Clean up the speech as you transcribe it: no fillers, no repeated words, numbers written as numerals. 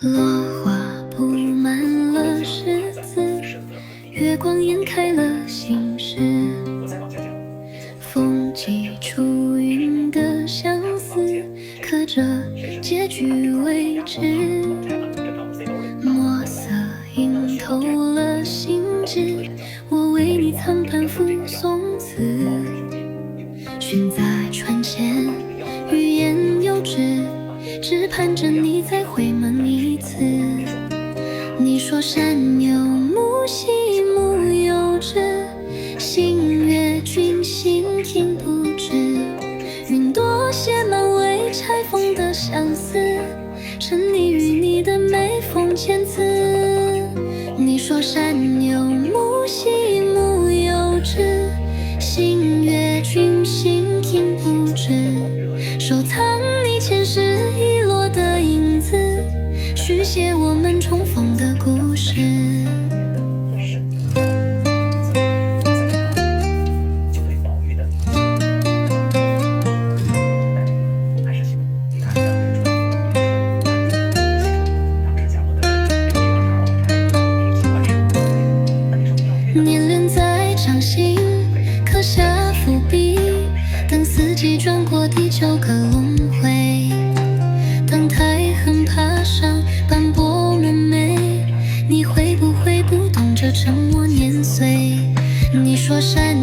落花铺满了十字，月光掩开了心事。风寄出云的相思，刻着结局未知。墨色映透了心智，我为你苍盘附宋词。寻在船前，欲言又止，只盼着你再回眸一次。你说山有木，兮木有枝，星月君心听不知。云朵写满未拆封的相思，沉溺于你的眉峰千次。你说山有木，兮木有枝，星月君心听不知。收藏你前世遗落的影子，续写我们重逢的故事。年轮在掌心刻下伏笔，等四季转过第9个轮回。当太横爬上斑驳梦寐，你会不会不懂这沉默年岁？你说山